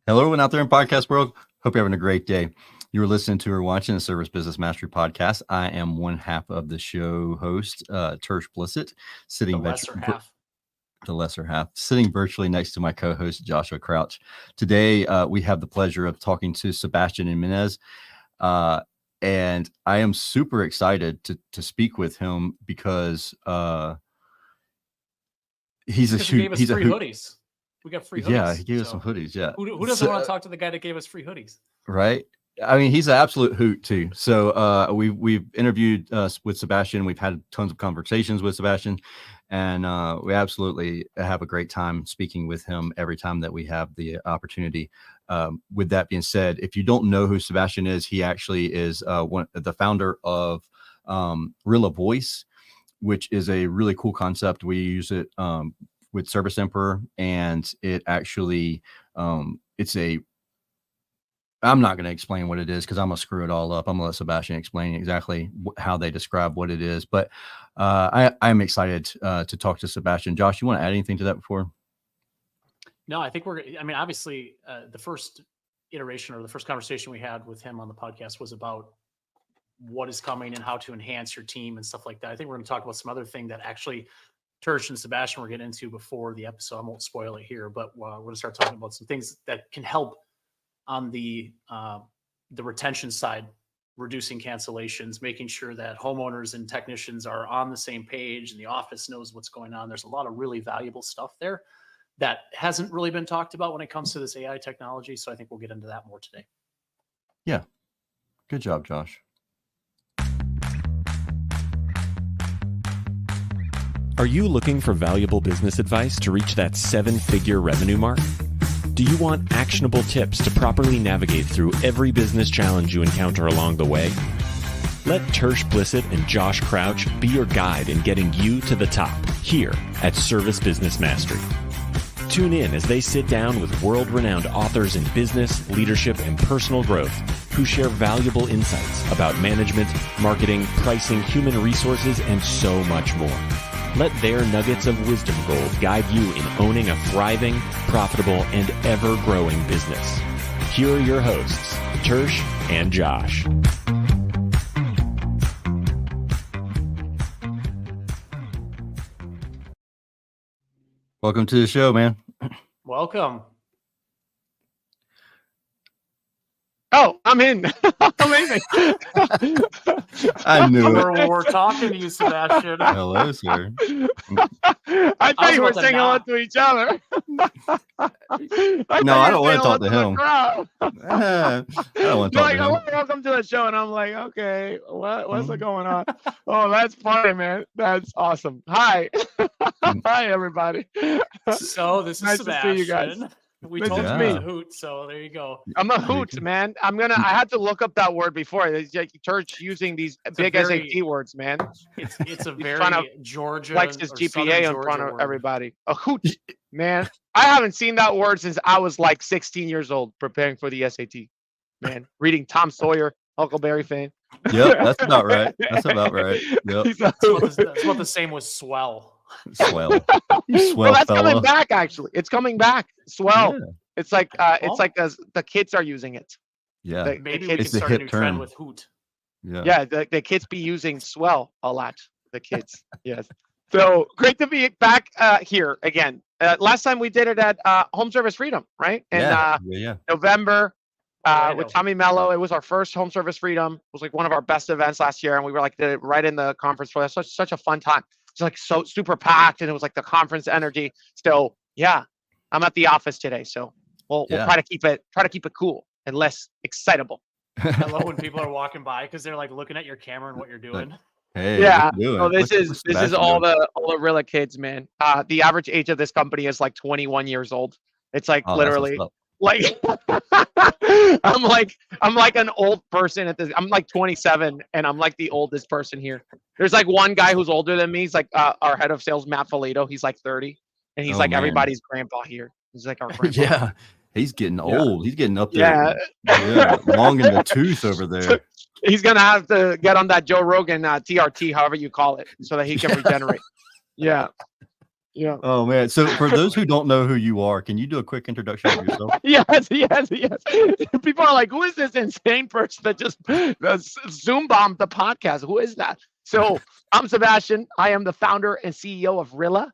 Hello, everyone out there in podcast world. Hope you're having a great day. You're listening to or watching the Service Business Mastery podcast. I am one half of the show host, Tersh Blissett, sitting the lesser half. The lesser half, sitting virtually next to my co-host Joshua Crouch. Today, we have the pleasure of talking to Sebastion Jimenez, and I am super excited to speak with him because he's a hoodies. We got free hoodies. Yeah, he gave us some hoodies. Yeah. Who doesn't want to talk to the guy that gave us free hoodies? Right. I mean, he's an absolute hoot too. So we've interviewed with Sebastion. We've had tons of conversations with Sebastion, and we absolutely have a great time speaking with him every time that we have the opportunity. With that being said, if you don't know who Sebastion is, he actually is the founder of Rilla Voice, which is a really cool concept. We use it with Service Emperor, and it actually I'm not going to explain what it is because I'm going to screw it all up. I'm going to let Sebastion explain exactly how they describe what it is. But I'm excited to talk to Sebastion. Josh, you want to add anything to that before? No, I think obviously the first iteration or the first conversation we had with him on the podcast was about what is coming and how to enhance your team and stuff like that. I think we're going to talk about some other thing that actually Tersh and Sebastion were getting into before the episode. I won't spoil it here, but we're going to start talking about some things that can help on the retention side, reducing cancellations, making sure that homeowners and technicians are on the same page and the office knows what's going on. There's a lot of really valuable stuff there that hasn't really been talked about when it comes to this AI technology. So I think we'll get into that more today. Yeah. Good job, Josh. Are you looking for valuable business advice to reach that 7-figure revenue mark? Do you want actionable tips to properly navigate through every business challenge you encounter along the way? Let Tersh Blissett and Josh Crouch be your guide in getting you to the top here at Service Business Mastery. Tune in as they sit down with world-renowned authors in business, leadership, and personal growth who share valuable insights about management, marketing, pricing, human resources, and so much more. Let their nuggets of wisdom gold guide you in owning a thriving, profitable, and ever-growing business. Here are your hosts, Tersh and Josh. Welcome to the show, man. Welcome. Oh, I'm in. Amazing. I knew it. We're talking to you, Sebastion. Hello, sir. I thought you were saying hello to each other. I don't want to talk to him. I don't want to talk to him. Welcome to the show. And I'm like, okay, what's going on? Oh, that's funny, man. That's awesome. Hi. Hi, everybody. So this is nice Sebastion. To see you guys. We told you a hoot, so there you go. I'm a hoot, man. I had to look up that word before. It's like Church using these big SAT words, man. It's a very Georgia. Flex his GPA in front of everybody. A hoot, man. I haven't seen that word since I was like 16 years old, preparing for the SAT. Man, reading Tom Sawyer, Huckleberry Finn. Yep, that's about right. That's about right. Yep. That's what the same was swell. Swell. Well, that's coming back. Actually, it's coming back. Swell. Yeah. It's like the kids are using it. Yeah, maybe we can start a new trend with hoot. Yeah. The kids be using swell a lot. The kids. Yes. So great to be back here again. Last time we did it at Home Service Freedom, right? In November. With Tommy Mello. It was our first Home Service Freedom. It was like one of our best events last year, and we were like did it right in the conference floor. That's such a fun time. It's like so super packed, and it was like the conference energy. So yeah, I'm at the office today, so we'll try to keep it cool and less excitable. I love when people are walking by because they're like looking at your camera and what you're doing. Hey, yeah. So this is all the Rilla kids, man. The average age of this company is like 21 years old. It's like literally. Like I'm like an old person at this. I'm like 27 and I'm like the oldest person here. There's like one guy who's older than me. He's like our head of sales, Matt Filito. He's like 30 and he's everybody's grandpa here. He's like our grandpa. Yeah. He's getting old. He's getting up there. Yeah. Long in the tooth over there. He's going to have to get on that Joe Rogan TRT, however you call it, so that he can regenerate. Yeah. Yeah. Oh man. So for those who don't know who you are, can you do a quick introduction of yourself? Yes. People are like, who is this insane person that just Zoom bombed the podcast? Who is that? So I'm Sebastion. I am the founder and CEO of Rilla.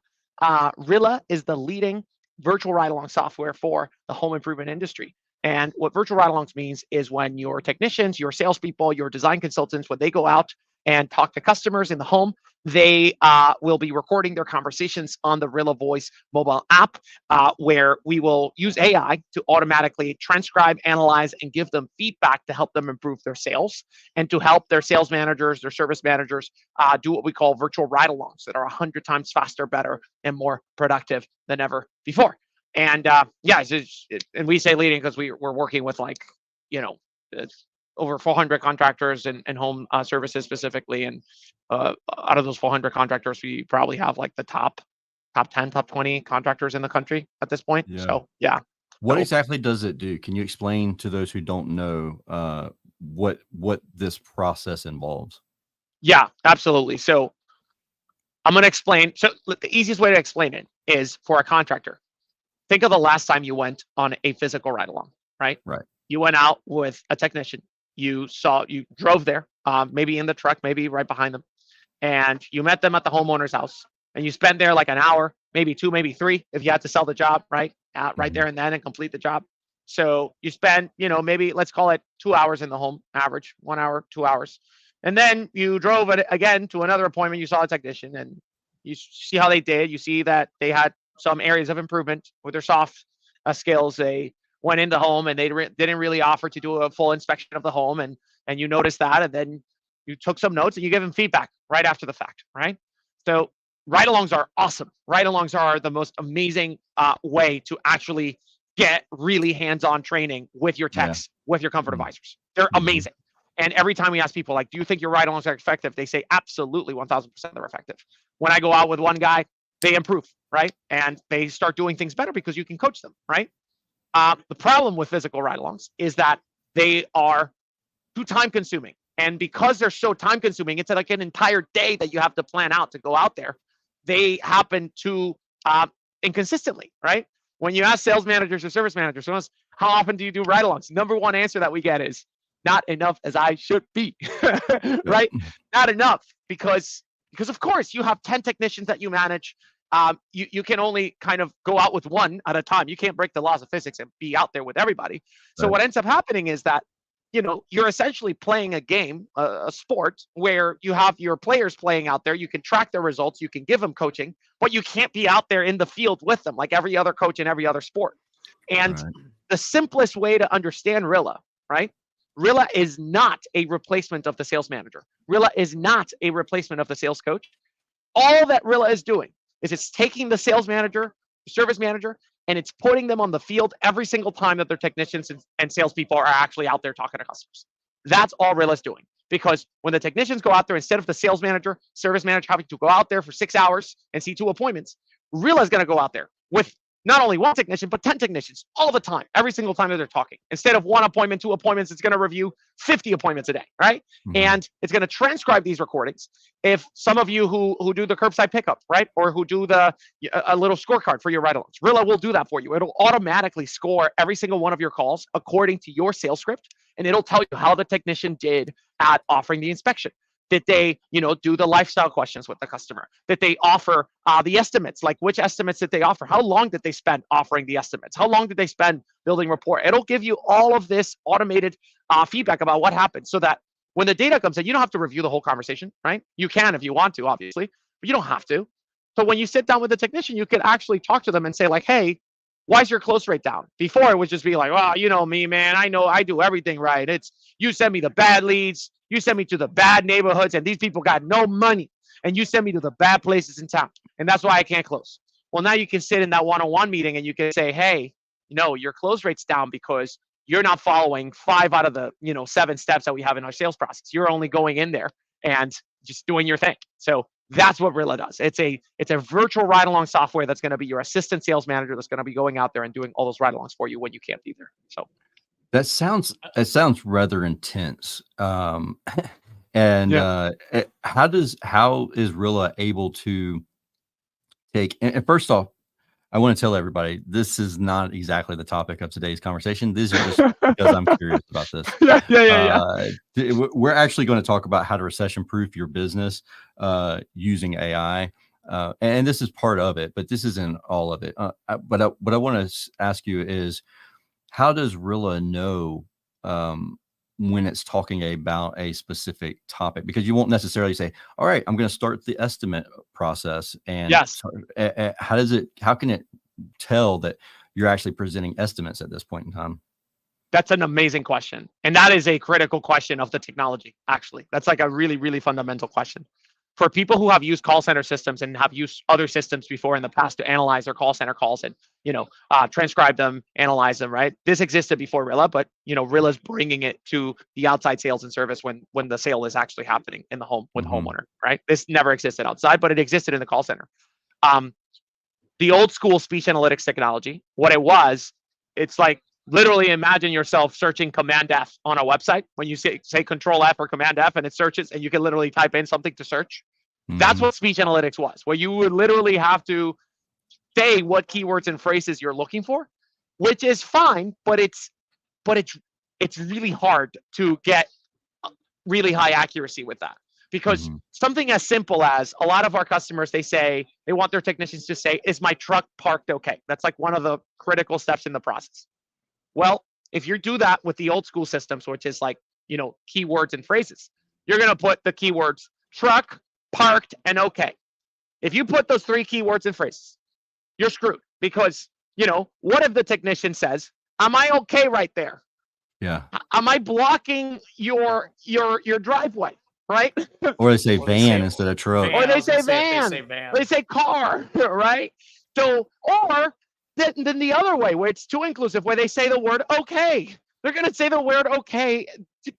Rilla is the leading virtual ride-along software for the home improvement industry. And what virtual ride-alongs means is when your technicians, your salespeople, your design consultants, when they go out and talk to customers in the home, they will be recording their conversations on the Rilla Voice mobile app, where we will use AI to automatically transcribe, analyze, and give them feedback to help them improve their sales and to help their sales managers, their service managers do what we call virtual ride-alongs that are 100 times faster, better, and more productive than ever before. And and we say leading because we're working with over 400 contractors and home services specifically. And out of those 400 contractors, we probably have like the top 10, top 20 contractors in the country at this point. Yeah. So yeah. What exactly does it do? Can you explain to those who don't know what this process involves? Yeah, absolutely. So I'm going to explain. So the easiest way to explain it is for a contractor. Think of the last time you went on a physical ride along, right? Right. You went out with a technician. You drove there, maybe in the truck, maybe right behind them, and you met them at the homeowner's house, and you spent there like an hour, maybe 2, maybe 3, if you had to sell the job, right? Right there and then and complete the job. So you spend, maybe let's call it 2 hours in the home, average 1 hour, 2 hours. And then you drove it again to another appointment. You saw a technician and you see how they did. You see that they had some areas of improvement with their soft skills. They went into home and they didn't really offer to do a full inspection of the home. And you noticed that. And then you took some notes and you give them feedback right after the fact, right? So ride-alongs are awesome. Ride-alongs are the most amazing way to actually get really hands-on training with your techs, with your comfort advisors. They're amazing. And every time we ask people, like, do you think your ride-alongs are effective? They say, absolutely, 1,000% they're effective. When I go out with one guy, they improve, right? And they start doing things better because you can coach them, right? The problem with physical ride-alongs is that they are too time-consuming. And because they're so time-consuming, it's like an entire day that you have to plan out to go out there. They happen to inconsistently, right? When you ask sales managers or service managers, how often do you do ride-alongs? Number one answer that we get is not enough as I should be, right? Not enough because of course you have 10 technicians that you manage. You can only kind of go out with one at a time. You can't break the laws of physics and be out there with everybody. So what ends up happening is that, you're essentially playing a game, a sport where you have your players playing out there. You can track their results. You can give them coaching, but you can't be out there in the field with them like every other coach in every other sport. And the simplest way to understand Rilla, right? Rilla is not a replacement of the sales manager. Rilla is not a replacement of the sales coach. All that Rilla is doing is it's taking the sales manager, service manager, and it's putting them on the field every single time that their technicians and salespeople are actually out there talking to customers. That's all Rilla's doing. Because when the technicians go out there, instead of the sales manager, service manager having to go out there for 6 hours and see 2 appointments, Rilla's going to go out there with not only one technician, but 10 technicians all the time, every single time that they're talking. Instead of 1 appointment, 2 appointments, it's going to review 50 appointments a day, right? And it's going to transcribe these recordings. If some of you who do the curbside pickup, right? Or who do a little scorecard for your ride-alongs, Rilla will do that for you. It'll automatically score every single one of your calls according to your sales script, and it'll tell you how the technician did at offering the inspection. Did they, do the lifestyle questions with the customer? Did they offer the estimates? Like which estimates did they offer? How long did they spend offering the estimates? How long did they spend building rapport? It'll give you all of this automated feedback about what happened so that when the data comes in, you don't have to review the whole conversation, right? You can if you want to, obviously, but you don't have to. So when you sit down with the technician, you can actually talk to them and say like, hey, why is your close rate down? Before it would just be like, well, you know me, man. I know I do everything right. It's you send me the bad leads. You send me to the bad neighborhoods and these people got no money and you send me to the bad places in town. And that's why I can't close. Well, now you can sit in that one-on-one meeting and you can say, hey, your close rate's down because you're not following 5 out of the, 7 steps that we have in our sales process. You're only going in there and just doing your thing. So that's what Rilla does. It's a virtual ride-along software that's going to be your assistant sales manager that's going to be going out there and doing all those ride-alongs for you when you can't be there. So that sounds rather intense. How is Rilla able to take. And first off, I want to tell everybody this is not exactly the topic of today's conversation. This is just because I'm curious about this. We're actually going to talk about how to recession-proof your business using AI. And this is part of it, but this isn't all of it. But what I want to ask you is, how does Rilla know when it's talking about a specific topic? Because you won't necessarily say, all right, I'm going to start the estimate process. And Yes. How can it tell that you're actually presenting estimates at this point in time? That's an amazing question. And that is a critical question of the technology, actually. That's like a really, really fundamental question. For people who have used call center systems and have used other systems before in the past to analyze their call center calls and, transcribe them, analyze them, right? This existed before Rilla, but, Rilla's bringing it to the outside sales and service when the sale is actually happening in the home with the homeowner, right? This never existed outside, but it existed in the call center. The old school speech analytics technology, what it was, it's like, literally imagine yourself searching Command F on a website. When you say Control F or Command F and it searches and you can literally type in something to search. That's what speech analytics was, where you would literally have to say what keywords and phrases you're looking for, which is fine, but it's really hard to get really high accuracy with that. Because something as simple as a lot of our customers, they say they want their technicians to say, is my truck parked okay? That's like one of the critical steps in the process. Well, if you do that with the old school systems, which is like, keywords and phrases, you're going to put the keywords truck, parked, and okay. If you put those three keywords and phrases, you're screwed because, what if the technician says, am I okay right there? Yeah. Am I blocking your driveway? Right? Or they say van instead of truck. Or they say van. They say car, right? So, or then the other way, where it's too inclusive, where they say the word okay. They're going to say the word okay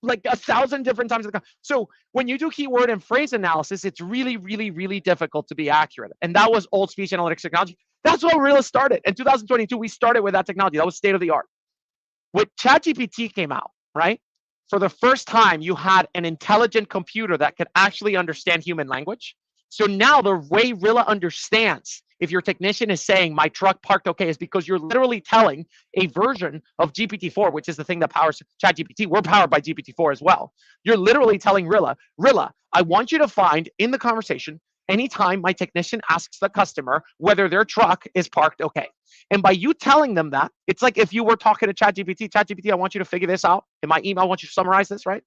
like 1,000 different times. So when you do keyword and phrase analysis, it's really, really, really difficult to be accurate. And that was old speech analytics technology. That's what Rilla started. In 2022, we started with that technology. That was state of the art. When ChatGPT came out, right? For the first time, you had an intelligent computer that could actually understand human language. So now the way Rilla understands if your technician is saying my truck parked okay is because you're literally telling a version of GPT-4, which is the thing that powers ChatGPT. We're powered by GPT-4 as well. You're literally telling Rilla, I want you to find in the conversation anytime my technician asks the customer whether their truck is parked okay. And by you telling them that, it's like if you were talking to ChatGPT, I want you to figure this out. In my email, I want you to summarize this, right?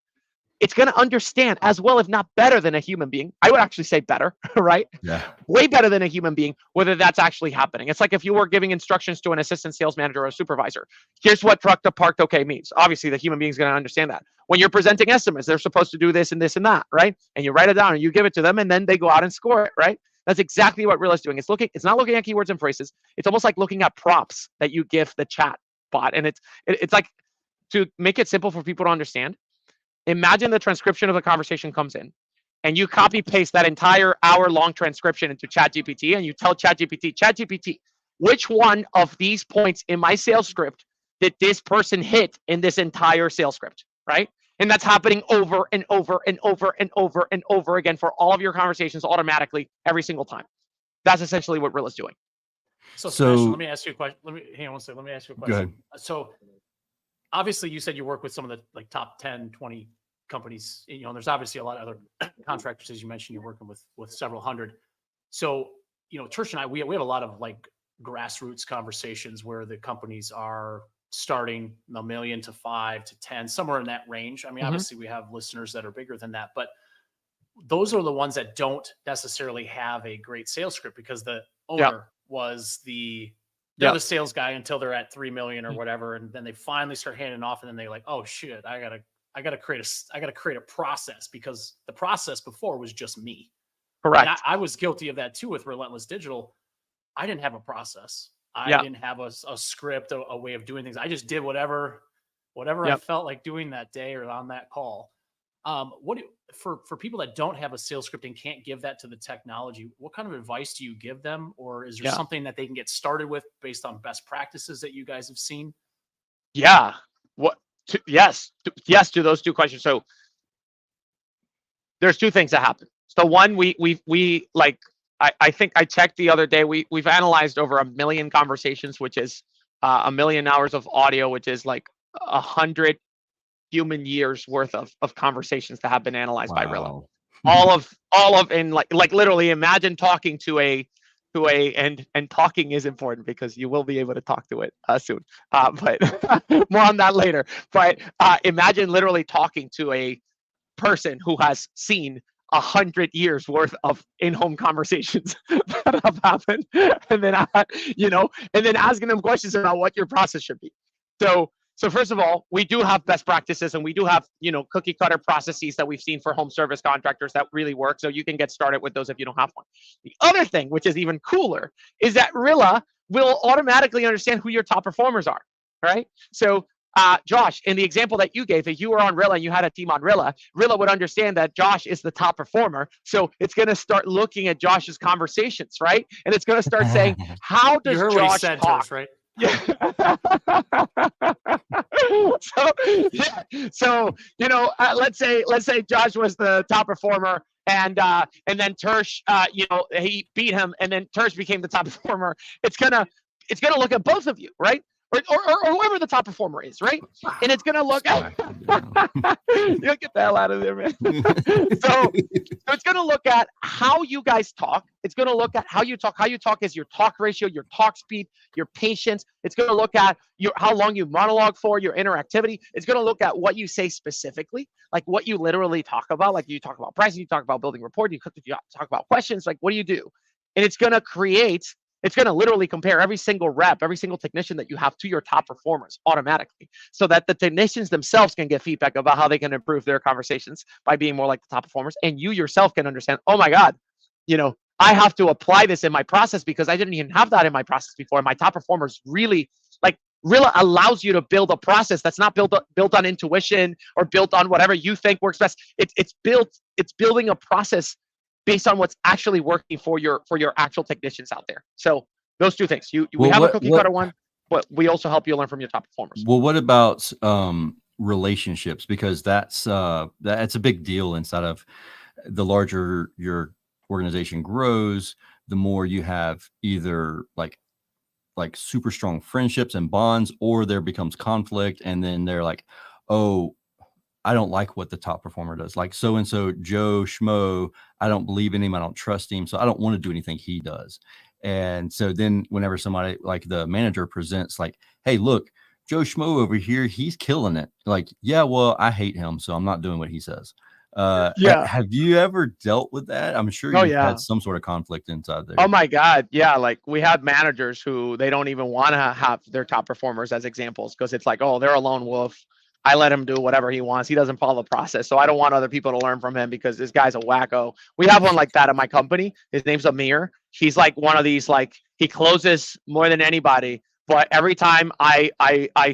It's going to understand as well, if not better than a human being. I would actually say better, right? Yeah. Way better than a human being, whether that's actually happening. It's like if you were giving instructions to an assistant sales manager or a supervisor. Here's what truck to parked okay means. Obviously, the human being is going to understand that. When you're presenting estimates, they're supposed to do this and this and that, right? And you write it down and you give it to them and then they go out and score it, right? That's exactly what Rilla's doing. It's not looking at keywords and phrases. It's almost like looking at prompts that you give the chat bot. And it's like, to make it simple for people to understand, imagine the transcription of the conversation comes in and you copy paste that entire hour-long transcription into ChatGPT and you tell ChatGPT, which one of these points in my sales script did this person hit in this entire sales script, right? And that's happening over and over and over and over and over again for all of your conversations automatically every single time. That's essentially what Rilla's doing. So Sebastion, let me ask you a question. Hang on one second. Let me ask you a question. Go ahead. So obviously you said you work with some of the like top 10, 20 companies, and there's obviously a lot of other contractors, as you mentioned, you're working with several hundred. So, Tersh and I, we have a lot of like grassroots conversations where the companies are starting $1 million to 5 to 10, somewhere in that range. I mean, obviously we have listeners that are bigger than that, but those are the ones that don't necessarily have a great sales script because the owner was the sales guy until they're at 3 million or whatever. And then they finally start handing off and then they're like, oh shit, I gotta create a process because the process before was just me. Correct. And I was guilty of that too with Relentless Digital. I didn't have a process. I didn't have a script, a way of doing things. I just did whatever I felt like doing that day or on that call. For people that don't have a sales script and can't give that to the technology, what kind of advice do you give them? Or is there something that they can get started with based on best practices that you guys have seen? Yeah. Yes to those two questions. So there's two things that happen. So one, we like I think I checked the other day. We've analyzed over 1 million conversations, which is 1 million hours of audio, which is like 100 human years worth of conversations that have been analyzed by Rilla. All of and like literally imagine talking to a and talking is important because you will be able to talk to it soon. But more on that later. But imagine literally talking to a person who has seen 100 years worth of in-home conversations that have happened, and then and then asking them questions about what your process should be. So first of all, we do have best practices, and we do have cookie cutter processes that we've seen for home service contractors that really work. So you can get started with those if you don't have one. The other thing, which is even cooler, is that Rilla will automatically understand who your top performers are. Right? So Josh, in the example that you gave, if you were on Rilla and you had a team on Rilla would understand that Josh is the top performer. So it's going to start looking at Josh's conversations, right? And it's going to start saying, how does Josh talk? Right? Yeah. So let's say Josh was the top performer, and then Tersh, he beat him, and then Tersh became the top performer. It's gonna look at both of you, right? Or whoever the top performer is, right? And it's gonna look at you get the hell out of there, man. So it's gonna look at how you guys talk. It's gonna look at how you talk. How you talk is your talk ratio, your talk speed, your patience. It's gonna look at how long you monologue for, your interactivity. It's gonna look at what you say specifically, like what you literally talk about. Like you talk about pricing, you talk about building rapport, you talk about questions. Like what do you do? And it's gonna literally compare every single rep, every single technician that you have to your top performers automatically, so that the technicians themselves can get feedback about how they can improve their conversations by being more like the top performers. And you yourself can understand, oh my God, I have to apply this in my process because I didn't even have that in my process before. And my top performers really, like, Rilla allows you to build a process that's not built on intuition or built on whatever you think works best. It's building a process based on what's actually working for your actual technicians out there. So those two things. We have a cookie cutter one, but we also help you learn from your top performers. Well, what about relationships? Because that's a big deal inside of the larger your organization grows, the more you have either like super strong friendships and bonds, or there becomes conflict, and then they're like, oh, I don't like what the top performer does. Like so-and-so Joe Schmo, I don't believe in him. I don't trust him. So I don't want to do anything he does. And so then whenever somebody like the manager presents like, hey, look, Joe Schmo over here, he's killing it. Like, yeah, well, I hate him, so I'm not doing what he says. Have you ever dealt with that? I'm sure you've had some sort of conflict inside there. Oh my God. Yeah. Like we have managers who they don't even want to have their top performers as examples because it's like, oh, they're a lone wolf. I let him do whatever he wants. He doesn't follow the process. So I don't want other people to learn from him because this guy's a wacko. We have one like that at my company. His name's Amir. He's like one of these, like he closes more than anybody. But every time I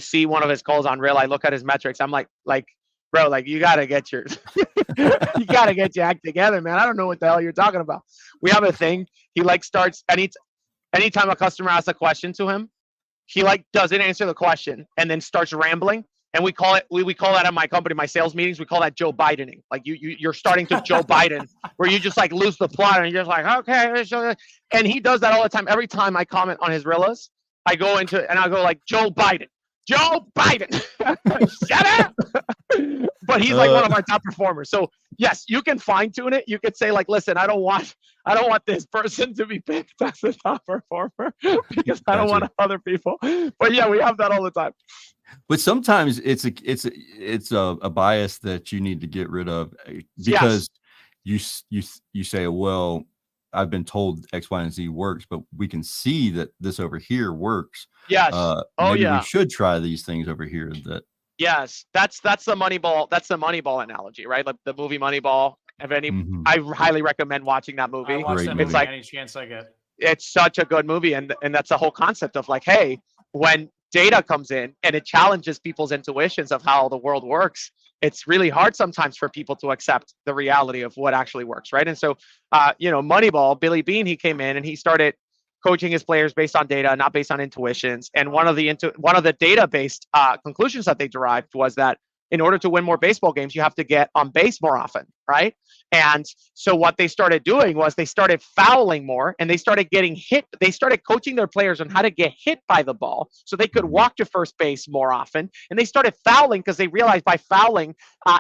see one of his calls on Rilla, I look at his metrics. I'm like, bro, like you gotta get your act together, man. I don't know what the hell you're talking about. We have a thing. He like starts anytime a customer asks a question to him, he like doesn't answer the question and then starts rambling. And we call that at my company, my sales meetings, we call that Joe Bidening. Like you're starting to Joe Biden, where you just like lose the plot and you're just like, okay. And he does that all the time. Every time I comment on his Rillas, I go into and I go like Joe Biden. Shut up. But he's like one of our top performers. So yes, you can fine tune it. You could say like, listen, I don't want this person to be picked as the top performer because I don't want other people. But yeah, we have that all the time. But sometimes it's a bias that you need to get rid of because you say, well, I've been told X, Y, and Z works, but we can see that this over here works. Yes. Maybe we should try these things over here. Yes, that's the Moneyball. That's the Moneyball analogy, right? Like the movie Moneyball. I highly recommend watching that movie. I watch that movie any chance I get. It's such a good movie, and that's the whole concept of like, hey, when data comes in and it challenges people's intuitions of how the world works, it's really hard sometimes for people to accept the reality of what actually works, right? And so, Moneyball, Billy Beane, he came in and he started coaching his players based on data, not based on intuitions. And one of the data-based conclusions that they derived was that in order to win more baseball games, you have to get on base more often, right? And so what they started doing was they started fouling more, and they started getting hit. They started coaching their players on how to get hit by the ball so they could walk to first base more often. And they started fouling because they realized by fouling,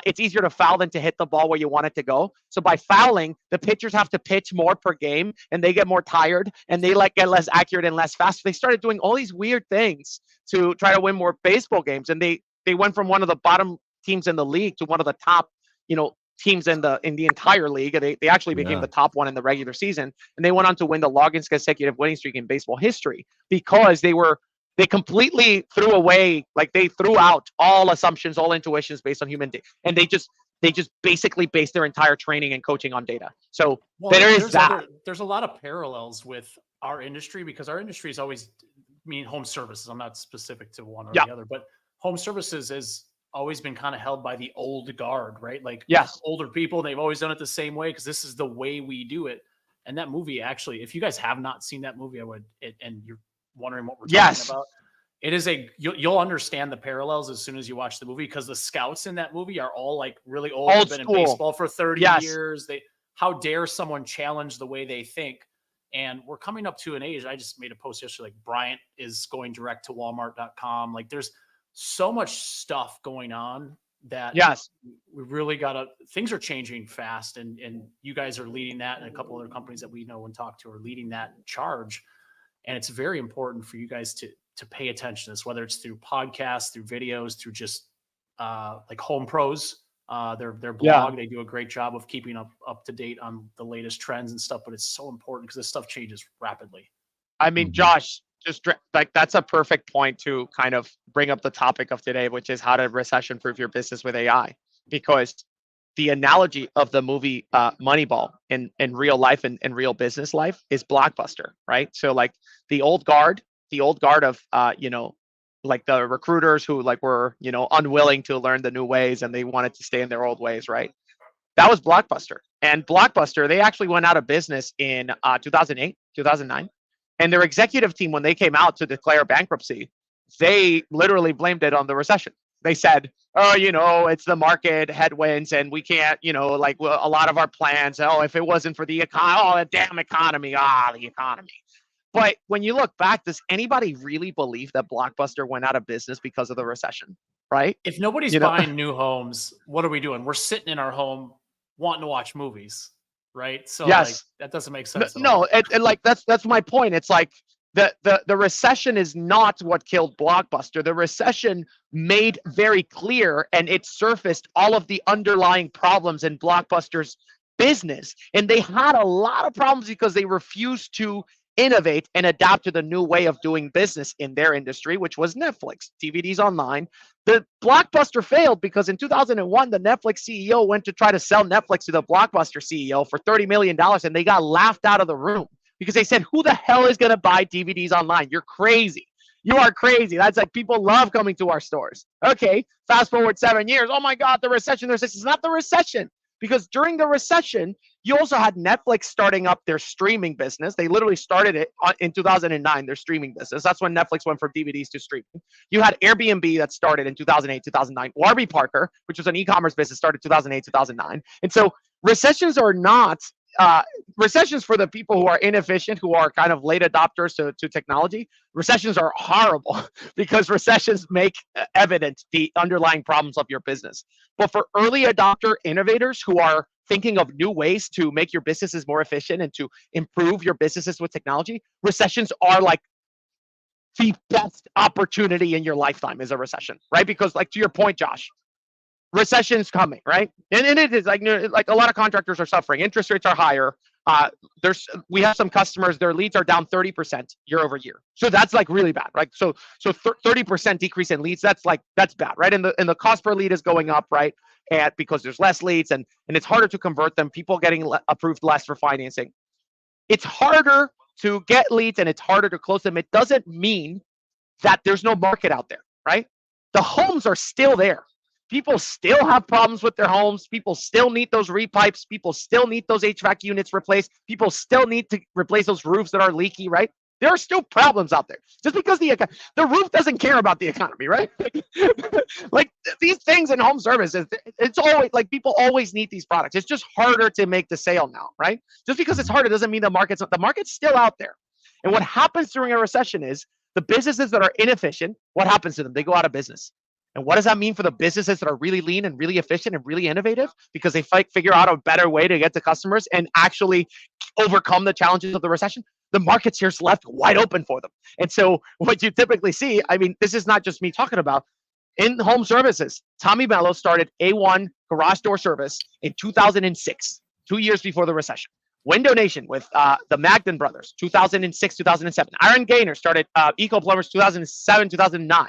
it's easier to foul than to hit the ball where you want it to go. So by fouling, the pitchers have to pitch more per game, and they get more tired, and they get less accurate and less fast. So they started doing all these weird things to try to win more baseball games. And they went from one of the bottom teams in the league to one of the top, teams in the entire league. They actually became the top one in the regular season, and they went on to win the longest consecutive winning streak in baseball history because they completely threw away, they threw out all assumptions, all intuitions based on human data, and they just basically based their entire training and coaching on data. So there's a lot of parallels with our industry, because our industry is always, home services. I'm not specific to one or the other, but home services is always been kind of held by the old guard, right? Older people, they've always done it the same way because this is the way we do it. And that movie, actually, if you guys have not seen that movie, and you're wondering what we're talking about, it is you'll understand the parallels as soon as you watch the movie, because the scouts in that movie are all really old, have been in baseball for 30 years. How dare someone challenge the way they think? And we're coming up to an age. I just made a post yesterday, Bryant is going direct to Walmart.com. There's so much stuff going on that we really things are changing fast, and you guys are leading that, and a couple other companies that we know and talk to are leading that charge. And it's very important for you guys to pay attention to this, whether it's through podcasts, through videos, through just Home Pros, their blog. They do a great job of keeping up to date on the latest trends and stuff, but it's so important because this stuff changes rapidly. Josh, just that's a perfect point to kind of bring up the topic of today, which is how to recession-proof your business with AI. Because the analogy of the movie Moneyball in real life and real business life is Blockbuster, right? So the old guard of the recruiters who were unwilling to learn the new ways, and they wanted to stay in their old ways, right? That was Blockbuster. And Blockbuster, they actually went out of business in 2008, 2009. And their executive team, when they came out to declare bankruptcy, they literally blamed it on the recession. They said, it's the market headwinds, and we can't, a lot of our plans. If it wasn't for the economy, the damn economy, the economy. But when you look back, does anybody really believe that Blockbuster went out of business because of the recession, right? If nobody's buying new homes, what are we doing? We're sitting in our home wanting to watch movies. Right. So that doesn't make sense. No, that's my point. It's the recession is not what killed Blockbuster. The recession made very clear, and it surfaced all of the underlying problems in Blockbuster's business. And they had a lot of problems because they refused to innovate and adapt to the new way of doing business in their industry, which was Netflix, DVDs online. The Blockbuster failed because in 2001, the Netflix CEO went to try to sell Netflix to the Blockbuster CEO for $30 million, and they got laughed out of the room because they said, who the hell is going to buy DVDs online? You're crazy. You are crazy. That's people love coming to our stores. Okay, fast forward 7 years. Oh my God, the recession. It's not the recession. Because during the recession, you also had Netflix starting up their streaming business. They literally started it in 2009, their streaming business. That's when Netflix went from DVDs to streaming. You had Airbnb that started in 2008, 2009. Warby Parker, which was an e-commerce business, started 2008, 2009. And so recessions are not recessions for the people who are inefficient, who are kind of late adopters to technology. Recessions are horrible because recessions make evident the underlying problems of your business. But for early adopter innovators who are thinking of new ways to make your businesses more efficient and to improve your businesses with technology, recessions are the best opportunity in your lifetime is a recession, right? Because to your point, Josh, recession's coming, right? And it is like a lot of contractors are suffering. Interest rates are higher. We have some customers, their leads are down 30% year over year. So that's really bad, right? So 30% decrease in leads, that's bad, right? And the cost per lead is going up, right? And because there's less leads and it's harder to convert them, people getting approved less for financing. It's harder to get leads and it's harder to close them. It doesn't mean that there's no market out there, right? The homes are still there. People still have problems with their homes. People still need those repipes. People still need those HVAC units replaced. People still need to replace those roofs that are leaky, right? There are still problems out there. Just because the roof doesn't care about the economy, right? Like these things in home services, it's always like people always need these products. It's just harder to make the sale now, right? Just because it's harder doesn't mean the market's still out there. And what happens during a recession is the businesses that are inefficient, what happens to them? They go out of business. And what does that mean for the businesses that are really lean and really efficient and really innovative? Because they figure out a better way to get to customers and actually overcome the challenges of the recession. The market's here's left wide open for them. And so what you typically see, I mean, this is not just me talking about, in home services, Tommy Mello started A1 garage door service in 2006, 2 years before the recession. Window Nation with the Magden brothers, 2006, 2007. Aaron Gaynor started Eco Plumbers 2007, 2009.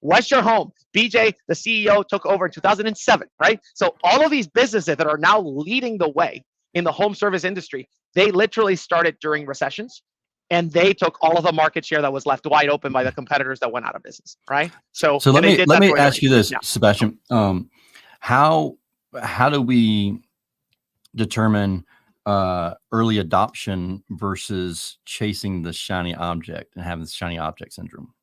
West Your Home, BJ, the CEO, took over in 2007, right? So all of these businesses that are now leading the way in the home service industry, they literally started during recessions, and they took all of the market share that was left wide open by the competitors that went out of business, right? So let me ask you this, yeah. Sebastion. How do we determine early adoption versus chasing the shiny object and having the shiny object syndrome?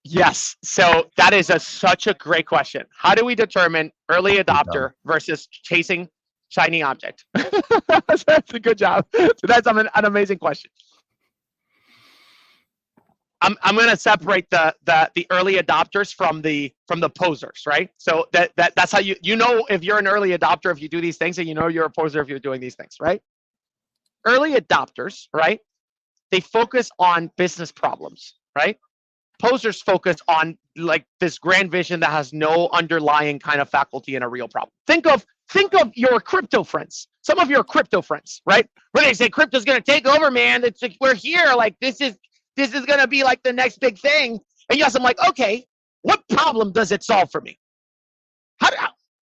Yes. So that is such a great question. How do we determine early adopter versus chasing shiny object? That's a good job. So that's an amazing question. I'm going to separate the early adopters from the posers, right? So that's how you know if you're an early adopter if you do these things, and you know you're a poser if you're doing these things, right? Early adopters, right? They focus on business problems, right? Posers focus on like this grand vision that has no underlying kind of faculty in a real problem. Think of your crypto friends. Some of your crypto friends, right? When they say crypto's going to take over, man, it's like we're here. Like this is going to be like the next big thing. And yes, I'm like, okay, what problem does it solve for me?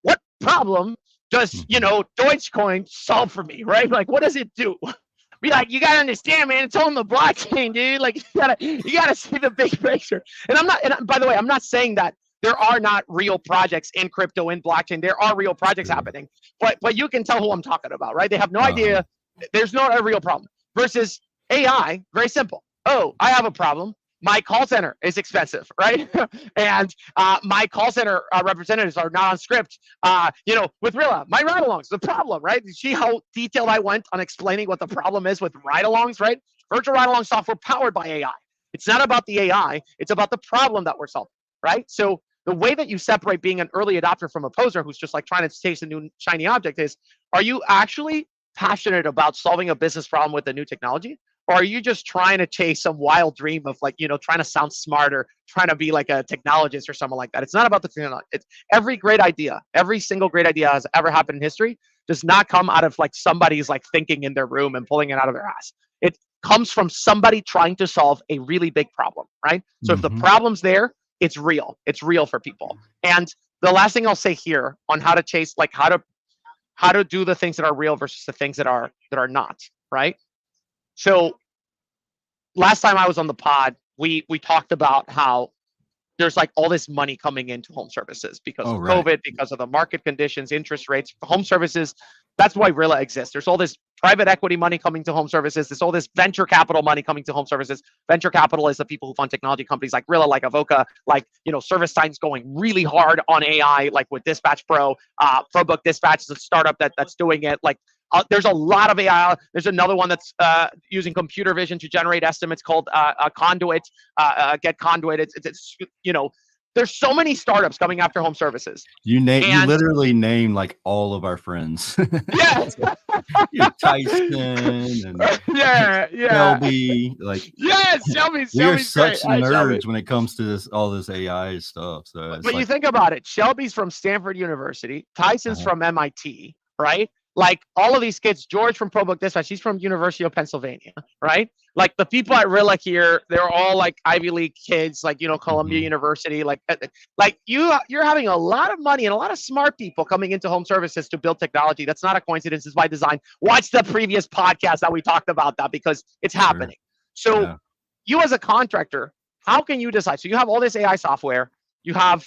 What problem does, Dogecoin solve for me, right? Like, what does it do? Be like, you gotta understand, man, it's on the blockchain, dude. Like, you gotta see the big picture. And by the way, I'm not saying that there are not real projects in crypto, in blockchain. There are real projects happening, but you can tell who I'm talking about, right? They have no idea. There's not a real problem. Versus AI, very simple. Oh, I have a problem. My call center is expensive, right? And my call center representatives are not on script. With Rilla, my ride-alongs, the problem, right? You see how detailed I went on explaining what the problem is with ride-alongs, right? Virtual ride-along software powered by AI. It's not about the AI. It's about the problem that we're solving, right? So the way that you separate being an early adopter from a poser who's just like trying to chase a new shiny object is, are you actually passionate about solving a business problem with a new technology? Or are you just trying to chase some wild dream of like, trying to sound smarter, trying to be like a technologist or something like that? It's not about the technology. It's every great idea, every single great idea has ever happened in history does not come out of like somebody's like thinking in their room and pulling it out of their ass. It comes from somebody trying to solve a really big problem, right? So if the problem's there, it's real. It's real for people. And the last thing I'll say here on how to chase, like how to do the things that are real versus the things that are not, right? So last time I was on the pod, we talked about how there's like all this money coming into home services because of COVID, because of the market conditions, interest rates, home services. That's why Rilla exists. There's all this private equity money coming to home services. There's all this venture capital money coming to home services. Venture capital is the people who fund technology companies like Rilla, like Avoca, like, ServiceTime's going really hard on AI, like with Dispatch Pro. ProBook Dispatch is a startup that's doing it. Like, there's a lot of AI. There's another one that's using computer vision to generate estimates called Conduit, Get Conduit. It's there's so many startups coming after home services. You literally name like all of our friends. Yes. Tyson and Shelby. Like Shelby's we're such great. nerds when it comes to all this AI stuff. So but you think about it, Shelby's from Stanford University, Tyson's from MIT, right? Like all of these kids, George from ProBook Dispatch, he's from University of Pennsylvania, right? Like the people at Rilla here, they're all like Ivy League kids, like, Columbia University, like you're having a lot of money and a lot of smart people coming into home services to build technology. That's not a coincidence. It's by design. Watch the previous podcast that we talked about that because it's happening. So you as a contractor, how can you decide? So you have all this AI software, you have,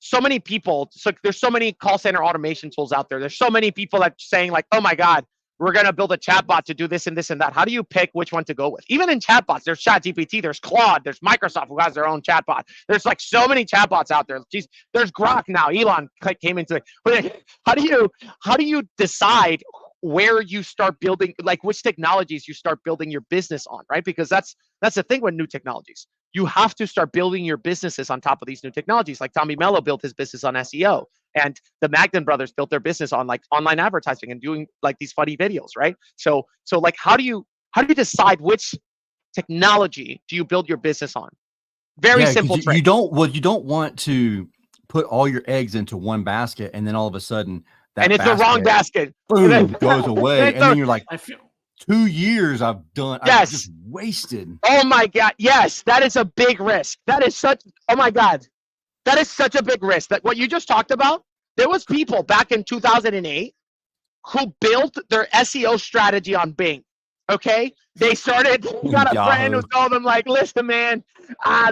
so many people, so there's so many call center automation tools out there. There's so many people that are saying like, oh my God, we're going to build a chatbot to do this and this and that. How do you pick which one to go with? Even in chatbots, there's ChatGPT, there's Claude, there's Microsoft who has their own chatbot. There's like so many chatbots out there. Jeez, there's Grok now. Elon came into it. But how do you decide where you start building, like which technologies you start building your business on, right? Because that's the thing with new technologies. You have to start building your businesses on top of these new technologies. Like Tommy Mello built his business on SEO, and the Magden brothers built their business on like online advertising and doing like these funny videos, right? So like how do you decide which technology do you build your business on? Very simple trick. You don't want to put all your eggs into one basket and then all of a sudden and it's the wrong basket. Boom, goes away. And then you're like, I feel 2 years I've just wasted. Oh my God. Yes, that is a big risk. Oh my God. That is such a big risk. That what you just talked about, there was people back in 2008 who built their SEO strategy on Bing. Okay? They got a friend who told them like, listen, man,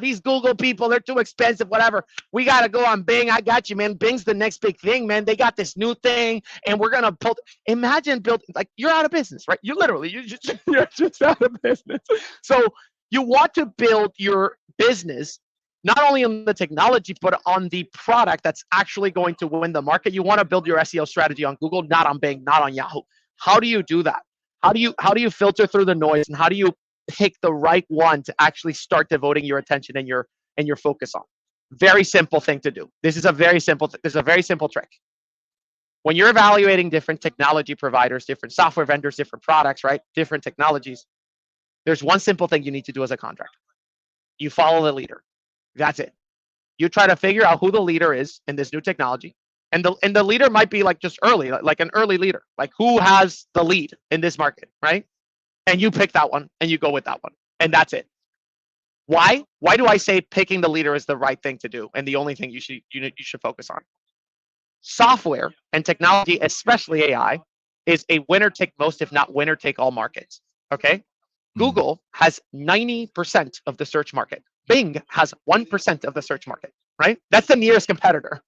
these Google people, they're too expensive, whatever. We got to go on Bing. I got you, man. Bing's the next big thing, man. They got this new thing and we're going to build. Imagine like you're out of business, right? You're just out of business. So you want to build your business not only on the technology, but on the product that's actually going to win the market. You want to build your SEO strategy on Google, not on Bing, not on Yahoo. How do you do that? How do you filter through the noise, and how do you pick the right one to actually start devoting your attention and your focus on? Very simple thing to do. This is a very simple trick. When you're evaluating different technology providers, different software vendors, different products, right? Different technologies, there's one simple thing you need to do as a contractor. You follow the leader. That's it. You try to figure out who the leader is in this new technology. And the leader might be like just early, like an early leader, like who has the lead in this market, right? And you pick that one and you go with that one. And that's it. Why? Why do I say picking the leader is the right thing to do and the only thing you should focus on? Software and technology, especially AI, is a winner take most, if not winner take all markets. Okay? Google has 90% of the search market. Bing has 1% of the search market, right? That's the nearest competitor.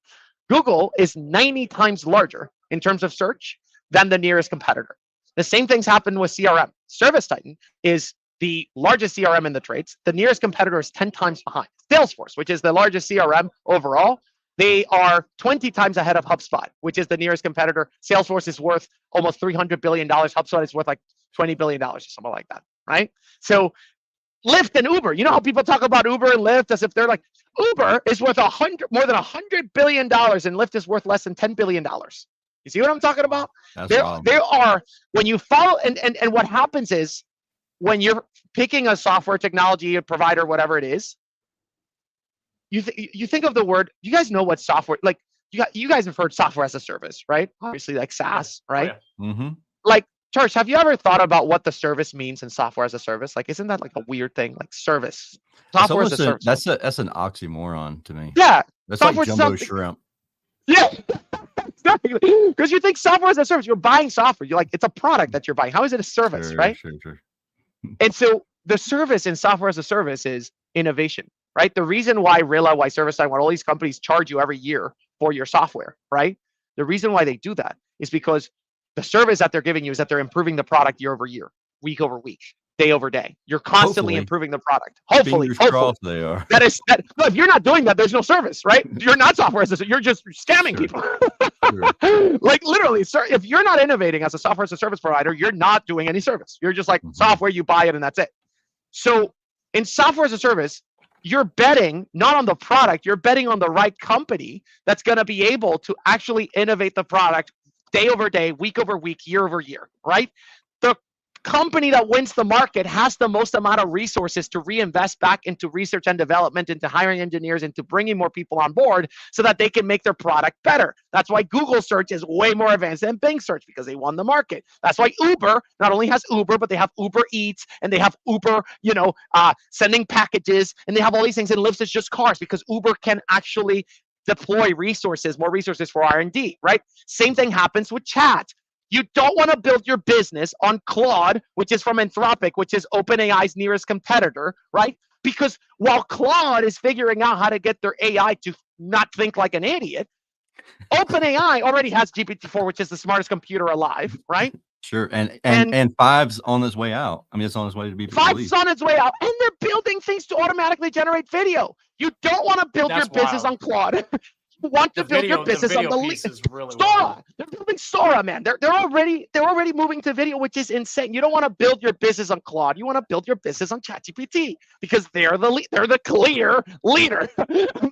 Google is 90 times larger in terms of search than the nearest competitor. The same things happen with CRM. ServiceTitan is the largest CRM in the trades. The nearest competitor is 10 times behind. Salesforce, which is the largest CRM overall, they are 20 times ahead of HubSpot, which is the nearest competitor. Salesforce is worth almost $300 billion. HubSpot is worth like $20 billion or something like that, right? So Lyft and Uber, you know how people talk about Uber and Lyft as if they're like, Uber is worth more than $100 billion and Lyft is worth less than $10 billion. You see what I'm talking about? There are, when you follow, and what happens is when you're picking a software technology, a provider, whatever it is, you think of the word, you guys know what software, like you guys have heard software as a service, right? Obviously like SaaS, right? Oh, yeah. Mm-hmm. Like, Charles, have you ever thought about what the service means in software as a service? Like, isn't that like a weird thing? Like service, software as a service. That's an oxymoron to me. Yeah, that's like jumbo shrimp. Yeah, exactly. Because you think software as a service, you're buying software. You're like, it's a product that you're buying. How is it a service, right? Sure. And so the service in software as a service is innovation, right? The reason why Rilla, why ServiceTitan, why all these companies charge you every year for your software, right? The reason why they do that is because the service that they're giving you is that they're improving the product year over year, week over week, day over day. You're constantly improving the product. Hopefully they are. No, if you're not doing that, there's no service, right? You're not software as a service. You're just scamming people. Like literally, sir, if you're not innovating as a software as a service provider, you're not doing any service. You're just like software, you buy it and that's it. So in software as a service, you're betting not on the product, you're betting on the right company that's going to be able to actually innovate the product day over day, week over week, year over year, right? The company that wins the market has the most amount of resources to reinvest back into research and development, into hiring engineers, into bringing more people on board so that they can make their product better. That's why Google search is way more advanced than Bing search, because they won the market. That's why Uber not only has Uber, but they have Uber Eats and they have Uber, sending packages, and they have all these things. And Lyft is just cars, because Uber can actually deploy more resources for R&D, right? Same thing happens with chat. You don't want to build your business on Claude, which is from Anthropic, which is OpenAI's nearest competitor, right? Because while Claude is figuring out how to get their AI to not think like an idiot, OpenAI already has GPT-4, which is the smartest computer alive, right? Sure. And Five's on its way out. I mean, it's on its way to be Five's released. on its way out, and they're building things to automatically generate video. You don't want to build That's your business wild. on Claude. You want to build your business on the piece is really Sora. wild. They're building Sora, man. They're already moving to video, which is insane. You don't want to build your business on Claude. You want to build your business on ChatGPT because they're the clear leader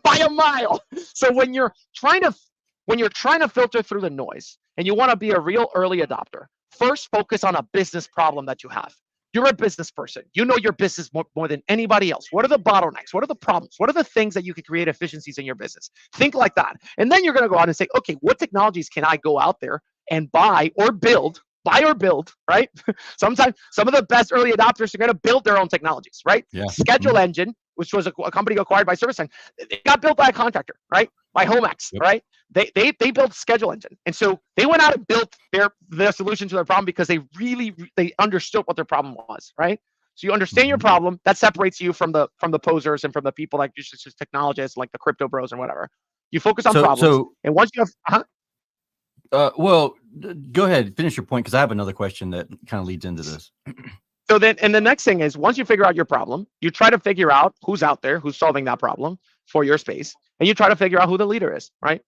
by a mile. So when you're trying to filter through the noise and you want to be a real early adopter, first focus on a business problem that you have. You're a business person. You know your business more than anybody else. What are the bottlenecks? What are the problems? What are the things that you can create efficiencies in your business? Think like that. And then you're going to go out and say, okay, what technologies can I go out there and buy or build, right? Sometimes some of the best early adopters are going to build their own technologies, right? Yeah. Schedule Engine, which was a company acquired by ServiceTimes, it got built by a contractor, right? By Homex, Yep. right? They built Schedule Engine, and so they went out and built their solution to their problem because they understood what their problem was, right? So you understand your problem. That separates you from the posers and from the people like just technologists, like the crypto bros or whatever. You focus on problems, and once you have, well, go ahead, finish your point because I have another question that kind of leads into this. So then, and the next thing is, once you figure out your problem, you try to figure out who's out there, who's solving that problem for your space, and you try to figure out who the leader is, right?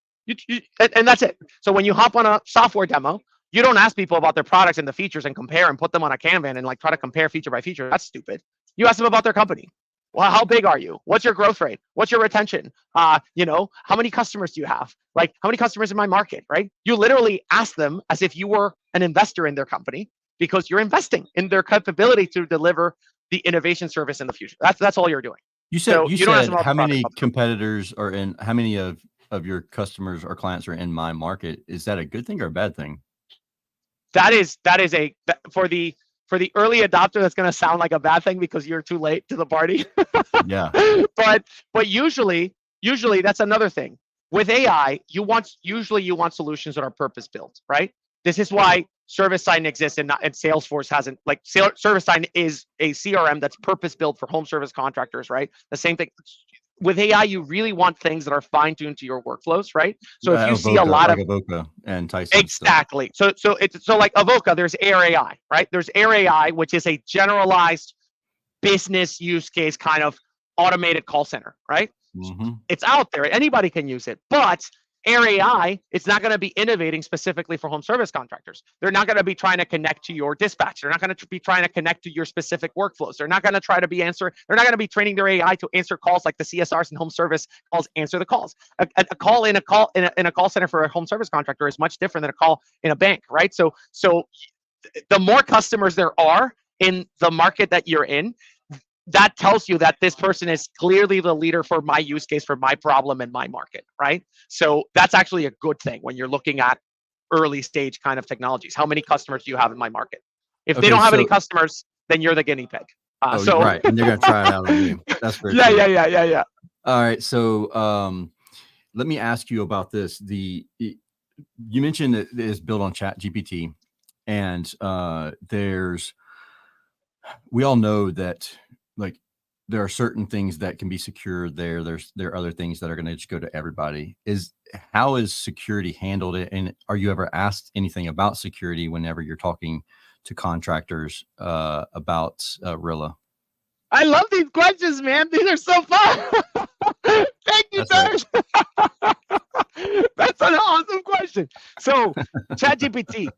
And that's it. So when you hop on a software demo, you don't ask people about their products and the features and compare and put them on a Kanban and like try to compare feature by feature. That's stupid. You ask them about their company. Well, how big are you? What's your growth rate? What's your retention? How many customers do you have? Like, how many customers in my market, right? You literally ask them as if you were an investor in their company because you're investing in their capability to deliver the innovation service in the future. That's all you're doing. You said, So you don't ask said them about how the many product. competitors are in, how many of your customers or clients are in my market? Is that a good thing or a bad thing? That is for the early adopter, that's going to sound like a bad thing because you're too late to the party. Yeah. But usually that's another thing. With AI, you want solutions that are purpose built, right? This is why ServiceTimes exists and Salesforce hasn't. Like ServiceTimes is a CRM that's purpose built for home service contractors, right? The same thing. With AI, you really want things that are fine-tuned to your workflows, right? So if you see a lot of Avoca and Tyson exactly, so like Avoca, there's Air AI, right? There's Air AI, which is a generalized business use case kind of automated call center, right? Mm-hmm. It's out there, anybody can use it, but Air AI, it's not going to be innovating specifically for home service contractors. They're not going to be trying to connect to your dispatch. They're not going to be trying to connect to your specific workflows. They're not going to try to they're not going to be training their AI to answer calls like the CSRs and home service calls answer the calls. A call in a call center for a home service contractor is much different than a call in a bank, right? So the more customers there are in the market that you're in, that tells you that this person is clearly the leader for my use case, for my problem in my market, right? So that's actually a good thing when you're looking at early stage kind of technologies. How many customers do you have in my market? If they don't have any customers, then you're the guinea pig. Right, and they're gonna try it out on you. That's very yeah, true. Yeah. All right, so let me ask you about this. You mentioned that it is built on ChatGPT, and we all know that. Like there are certain things that can be secure there. There are other things that are going to just go to everybody. How is security handled? And are you ever asked anything about security whenever you're talking to contractors about Rilla? I love these questions, man. These are so fun. Thank you, Serge. Right. That's an awesome question. So ChatGPT.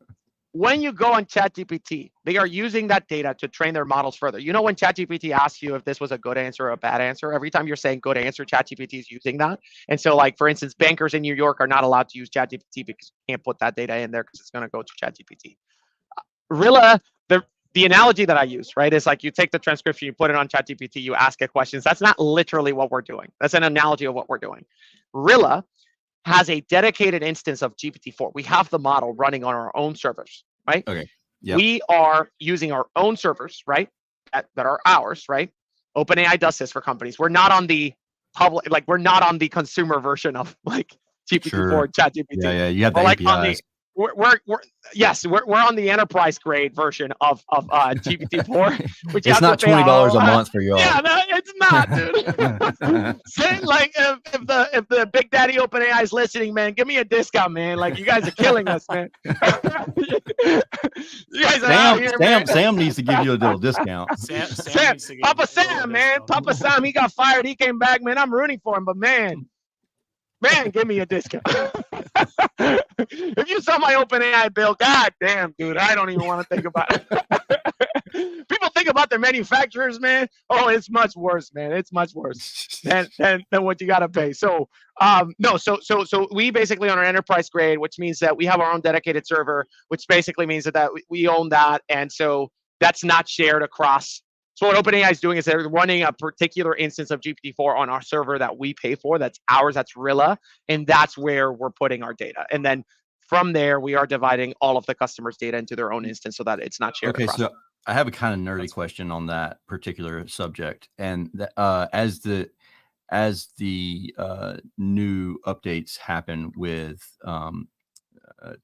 When you go on ChatGPT, they are using that data to train their models further. You know, when ChatGPT asks you if this was a good answer or a bad answer, every time you're saying good answer, ChatGPT is using that. And so, like, for instance, bankers in New York are not allowed to use ChatGPT because you can't put that data in there because it's going to go to ChatGPT. Rilla, the analogy that I use, right, is like you take the transcription, you put it on ChatGPT, you ask it questions. That's not literally what we're doing. That's an analogy of what we're doing. Rilla has a dedicated instance of GPT-4. We have the model running on our own servers, right? Okay. Yep. We are using our own servers, right? That are ours, right? OpenAI does this for companies. We're not on the public, like we're not on the consumer version of like GPT-4, Sure. ChatGPT. Yeah. You have the like APIs. we're on the enterprise grade version of GPT-4, which you It's have not to pay $20 a month for y'all. Yeah, no, it's not, dude. Say, like, if the Big Daddy OpenAI is listening, man, give me a discount, man. Like, you guys are killing us, man. You guys are out here, man. Sam needs to give you a little discount. Sam needs to get Papa a little Sam, man. discount. Papa Sam, he got fired. He came back, man. I'm rooting for him, but man, give me a discount. If you saw my OpenAI bill, god damn, dude, I don't even want to think about it. People think about the manufacturers, man. Oh, it's much worse, man. It's much worse than what you gotta pay. So no, so we basically on our enterprise grade, which means that we have our own dedicated server, which basically means that we own that, and so that's not shared across. So what OpenAI is doing is they're running a particular instance of GPT-4 on our server that we pay for. That's ours. That's Rilla, and that's where we're putting our data. And then from there, we are dividing all of the customers' data into their own instance so that it's not shared. Okay, across. so I have a kind of nerdy question on that particular subject, and as the new updates happen with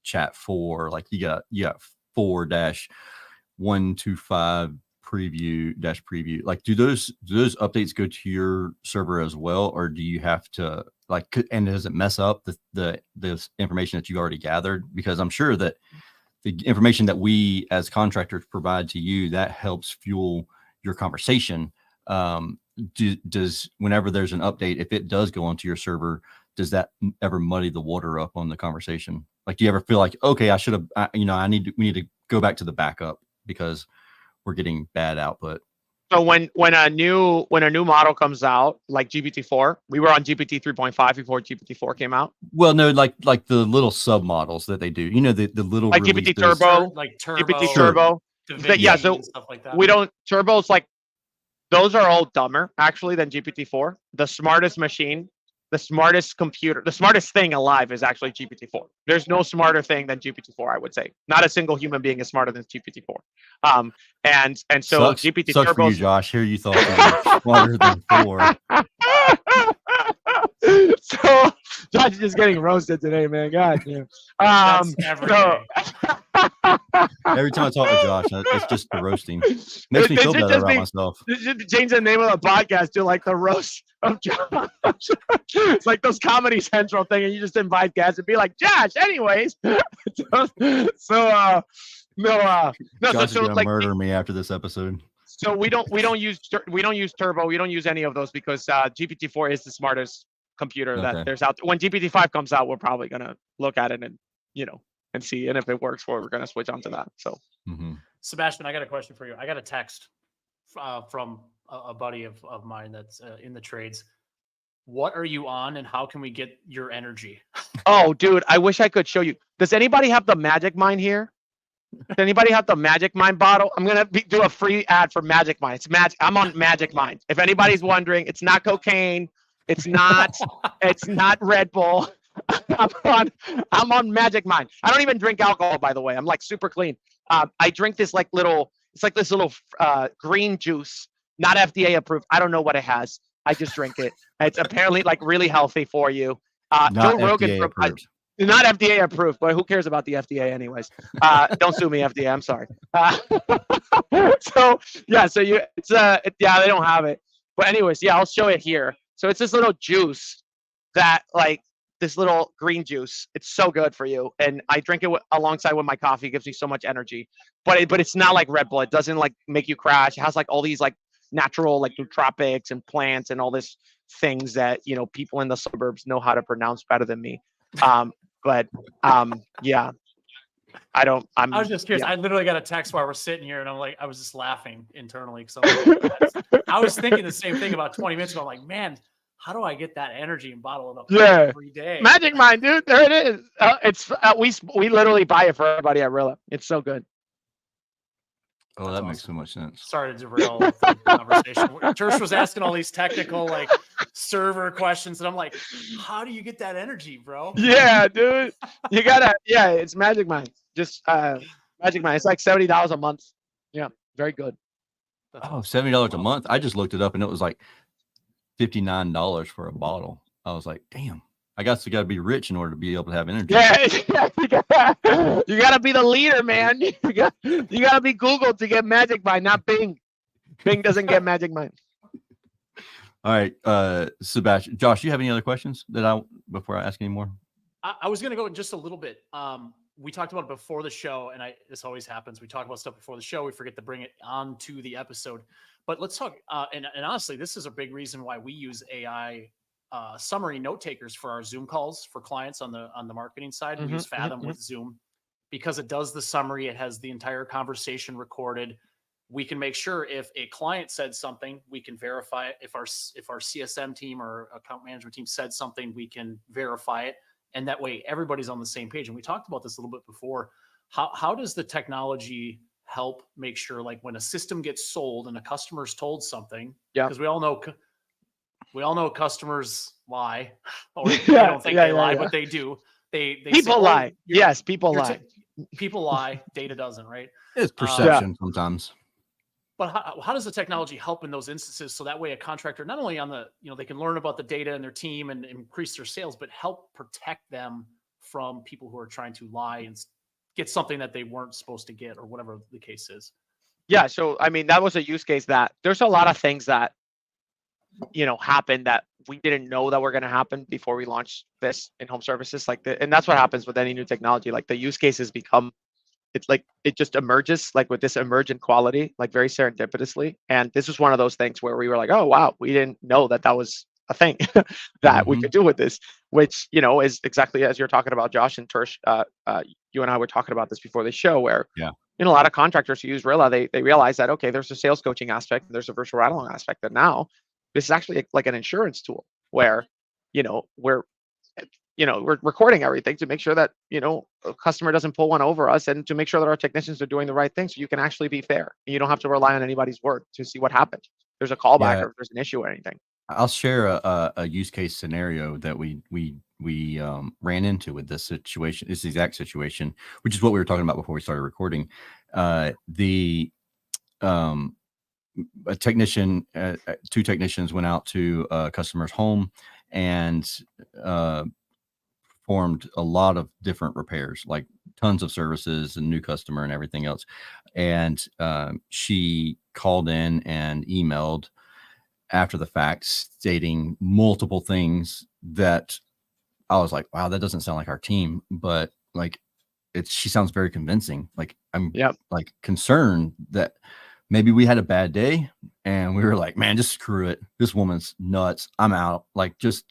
Chat 4, like you got 4-125 preview, like do those updates go to your server as well, or do you have to, like, and does it mess up the information that you already gathered? Because I'm sure that the information that we as contractors provide to you, that helps fuel your conversation. Does whenever there's an update, if it does go onto your server, does that ever muddy the water up on the conversation? Like, do you ever feel like, okay, I should have, we need to go back to the backup because we're getting bad output? So when a new model comes out, like GPT-4, we were on GPT 3.5 before GPT-4 came out. Well, no, like the little sub models that they do, the little, like releases. GPT Turbo, like Turbo, GPT Turbo. Yeah, so and stuff like that. we don't Turbos, like those are all dumber actually than GPT-4. The smartest machine, the smartest computer, the smartest thing alive is actually GPT-4. There's no smarter thing than GPT-4, I would say. Not a single human being is smarter than GPT-4. And so GPT sucks for you, Josh. Here you thought you were smarter than 4. So Josh is just getting roasted today, man. God damn. Every time I talk to Josh, it's just the roasting. Makes me feel better about myself. Change the name of the podcast to like the roast of Josh. It's like those Comedy Central thing, and you just invite guests and be like, Josh, anyways. Josh is gonna murder me after this episode. So we don't use Turbo. We don't use any of those because GPT-4 is the smartest computer that there's out there. When GPT-5 comes out, we're probably gonna look at it and and see, and if it works for it, we're gonna switch on to that. So Sebastion, I got a question for you. I got a text from a buddy of mine that's in the trades. What are you on, and how can we get your energy? Oh, dude, I wish I could show you. Does anybody have the Magic Mind here? Does anybody have the Magic Mind bottle? I'm gonna do a free ad for Magic Mind. It's magic. I'm on Magic Mind. If anybody's wondering, it's not cocaine. It's not. It's not Red Bull. I'm on Magic Mind. I don't even drink alcohol, by the way. I'm like super clean. I drink this this little green juice, not FDA approved. I don't know what it has. I just drink it. It's apparently like really healthy for you. Joe Rogan, not FDA approved, but who cares about the FDA anyways? Don't sue me, FDA. I'm sorry. They don't have it. But anyways, yeah, I'll show it here. So it's this little juice that this little green juice. It's so good for you, and I drink it alongside with my coffee. It gives me so much energy. But it's not like Red Bull. It doesn't make you crash. It has all these natural nootropics and plants and all this things that people in the suburbs know how to pronounce better than me. Yeah. I was just curious. Yeah. I literally got a text while we're sitting here, and I was just laughing internally because I was thinking the same thing about 20 minutes ago. I'm like, man, how do I get that energy and bottle it up every day? Magic Mind, dude. There it is. We literally buy it for everybody at Rilla. It's so good. Oh, that makes so much sense. Sorry to derail the conversation. Tersh was asking all these technical server questions, and I'm like, how do you get that energy, bro? Yeah, dude. You gotta. Yeah, it's Magic Mind. Just Magic Mind. It's like $70 a month. Yeah, very good. Oh, $70 a month. I just looked it up, and it was like $59 for a bottle. I was like, damn, I guess you got to be rich in order to be able to have energy. Yeah, you gotta be the leader, man. You gotta be Google to get Magic Mind, not Bing. Bing doesn't get Magic Mind. All right, Sebastion, Josh, you have any other questions before I ask any more? I was going to go in just a little bit. We talked about it before the show, and this always happens. We talk about stuff before the show. We forget to bring it onto the episode. But let's talk. And honestly, this is a big reason why we use AI summary note takers for our Zoom calls for clients on the marketing side. We use Fathom with Zoom because it does the summary. It has the entire conversation recorded. We can make sure if a client said something, we can verify it. If our CSM team or account management team said something, we can verify it. And that way everybody's on the same page. And we talked about this a little bit before. How does the technology help make sure, like when a system gets sold and a customer's told something, because we all know customers lie, or they don't think they lie, but they do. They people say, lie. Yes, people lie. People lie. Data doesn't, right? It's perception sometimes. But how does the technology help in those instances? So that way a contractor, not only they can learn about the data and their team and increase their sales, but help protect them from people who are trying to lie and get something that they weren't supposed to get or whatever the case is. Yeah. So, I mean, that was a use case that there's a lot of things that, happened that we didn't know that were going to happen before we launched this in home services. And that's what happens with any new technology. Like the use cases become, it's like it just emerges, like with this emergent quality, like very serendipitously. And this was one of those things where we were like, oh wow, we didn't know that was a thing that we could do with this, which is exactly as you're talking about, Josh and Tersh. You and I were talking about this before the show, where a lot of contractors who use Rilla, they realize that okay, there's a sales coaching aspect, there's a virtual ride-along aspect, but now this is actually like an insurance tool where we're recording everything to make sure that, a customer doesn't pull one over us, and to make sure that our technicians are doing the right thing. So you can actually be fair and you don't have to rely on anybody's word to see what happened. There's a callback or if there's an issue or anything. I'll share a use case scenario that we ran into with this situation. This exact situation, which is what we were talking about before we started recording. A technician, two technicians went out to a customer's home and performed a lot of different repairs, like tons of services and new customer and everything else. And she called in and emailed after the fact stating multiple things that I was like, wow, that doesn't sound like our team, but like she sounds very convincing. Like I'm like concerned that maybe we had a bad day and we were like, man, just screw it. This woman's nuts. I'm out. Like, just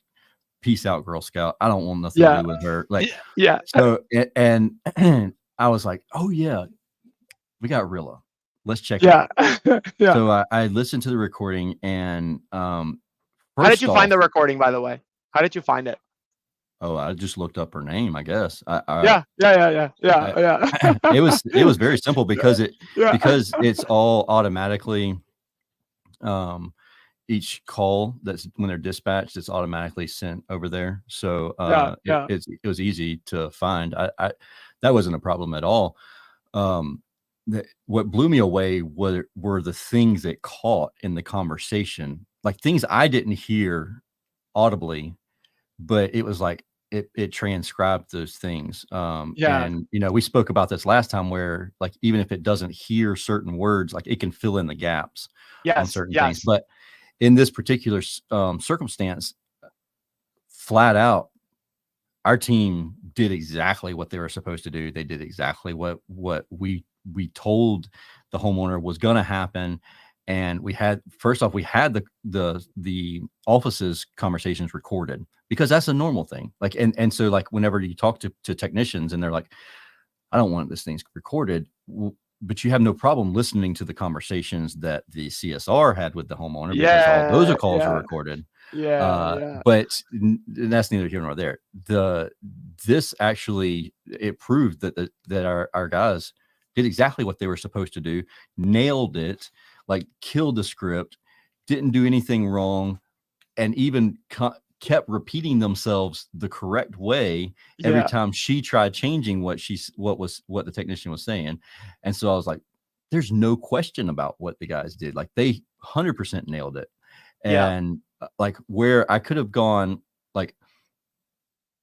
peace out, Girl Scout. I don't want nothing to do with her. Like, so, and I was like, oh yeah, we got Rilla. Let's check it out. So I listened to the recording and, how did you find the recording, by the way? How did you find it? Oh, I just looked up her name, I guess. Yeah. It was very simple because because it's all automatically, each call that's when they're dispatched, it's automatically sent over there. So it was easy to find. I that wasn't a problem at all. What blew me away were the things that caught in the conversation, like things I didn't hear audibly, but it was like it transcribed those things. And we spoke about this last time where like even if it doesn't hear certain words, like it can fill in the gaps on certain things. But in this particular circumstance, flat out, our team did exactly what they were supposed to do. They did exactly what we told the homeowner was going to happen. And we had the office's conversations recorded because that's a normal thing. Like, and so like whenever you talk to technicians and they're like, I don't want this thing recorded, but you have no problem listening to the conversations that the CSR had with the homeowner because all those calls are recorded. But that's neither here nor there. This actually, it proved that our guys did exactly what they were supposed to do, nailed it, like killed the script, didn't do anything wrong, and even kept repeating themselves the correct way every time she tried changing what the technician was saying. And so I was like, there's no question about what the guys did. Like they 100% nailed it. And like where I could have gone, like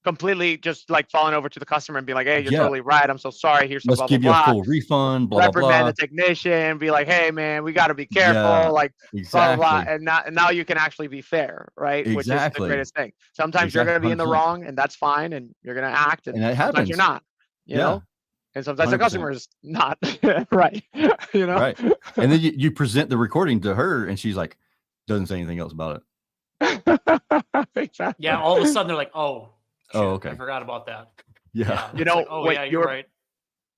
completely just like falling over to the customer and be like, hey, you're Yeah. totally right. I'm so sorry. Here's some Let's blah, give blah, you a blah. full refund, blah, blah, Reprimand blah. the technician, be like, hey man, we got to be careful, Yeah, like blah, blah, blah. exactly. And now you can actually be fair, right? Which is the Exactly. greatest thing. Sometimes you're going to be in the 100%. wrong, and that's fine, and you're going to act, and that sometimes you're happens. not, you Yeah. know? And sometimes the 100%. customer is not, right? You know? Right. And then you present the recording to her, and she's like, doesn't say anything else about it. Exactly. Yeah, all of a sudden they're like, oh, shit, okay. I forgot about that. Yeah. You It's know, like, oh what yeah, you're right.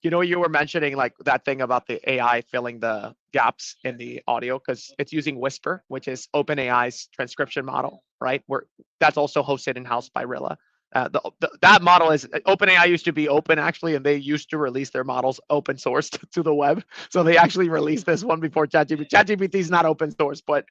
You know, you were mentioning like that thing about the AI filling the gaps in the audio because it's using Whisper, which is OpenAI's transcription model, right? That's also hosted in-house by Rilla. That model is OpenAI used to be open actually, and they used to release their models open source to the web. So they actually released this one before ChatGPT. ChatGPT is not open source, but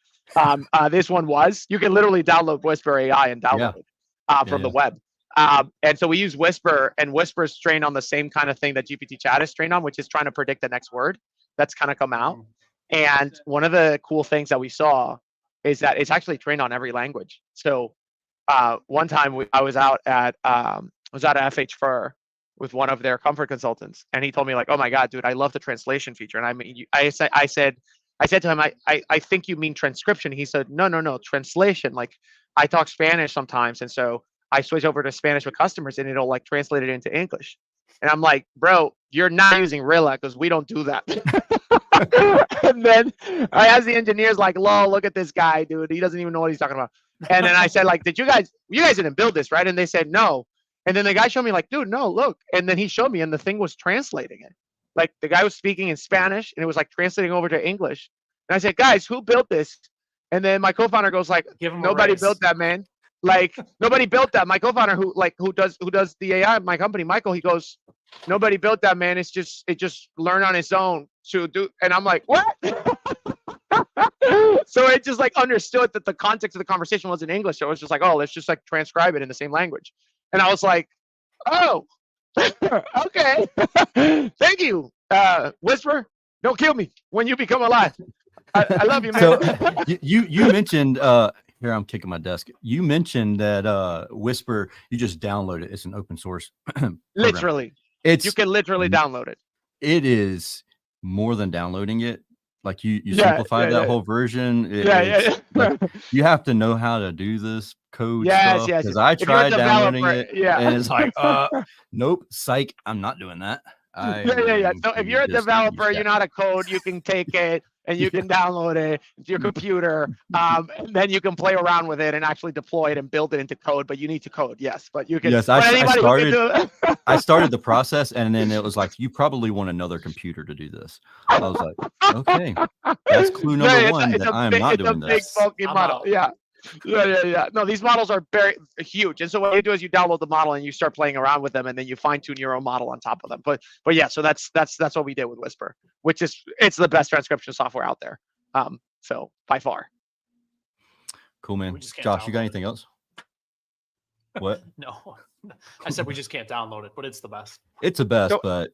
this one was. You can literally download Whisper AI and download it from the web. And so we use Whisper, and Whisper is trained on the same kind of thing that GPT chat is trained on, which is trying to predict the next word that's kind of come out. And one of the cool things that we saw is that it's actually trained on every language. So one time I was out at FH Fur with one of their comfort consultants, and he told me like, "Oh my God, dude, I love the translation feature." And I mean, I said to him, I think you mean transcription. He said, no, translation. Like I talk Spanish sometimes, and so I switch over to Spanish with customers, and it'll like translate it into English. And I'm like, bro, you're not using Rilla because we don't do that. And then I asked the engineers like, lol, look at this guy, dude. He doesn't even know what he's talking about. And then I said like, you guys didn't build this, right? And they said no. And then the guy showed me like, dude, no, look. And then he showed me, and the thing was translating it. Like the guy was speaking in Spanish, and it was like translating over to English. And I said, guys, who built this? And then my co-founder goes like, nobody built that, man. Like nobody built that. My co-founder who does the AI at my company, Michael, he goes, nobody built that, man. It just learned on its own to do. And I'm like, what? So it just like understood that the context of the conversation was in English. So it was just like, oh, let's just like transcribe it in the same language. And I was like, oh, okay. Thank you. Whisper, don't kill me when you become alive. I love you, man. So you mentioned here I'm kicking my desk. You mentioned that Whisper, you just download it. It's an open source program. Literally. You can literally download it. It is more than downloading it. Like you simplified that whole version. Like, you have to know how to do this code stuff. Yes. Because I tried downloading it, and it's like, nope, psych, I'm not doing that. So if you're a developer, you're not a code, you can take it and you can download it to your computer. And then you can play around with it and actually deploy it and build it into code. But you need to code, yes. But you can. Yes, I started the process, and then it was like, you probably want another computer to do this. I was like, okay, that's clue number one that I am not doing this. It's a big bulky model. Yeah. No, these models are very huge, and so what you do is you download the model and you start playing around with them, and then you fine tune your own model on top of them. But yeah, so that's what we did with Whisper, which is it's the best transcription software out there. So by far. Cool, man. Josh, you got anything else? What? No, I said we just can't download it, but it's the best. It's the best, but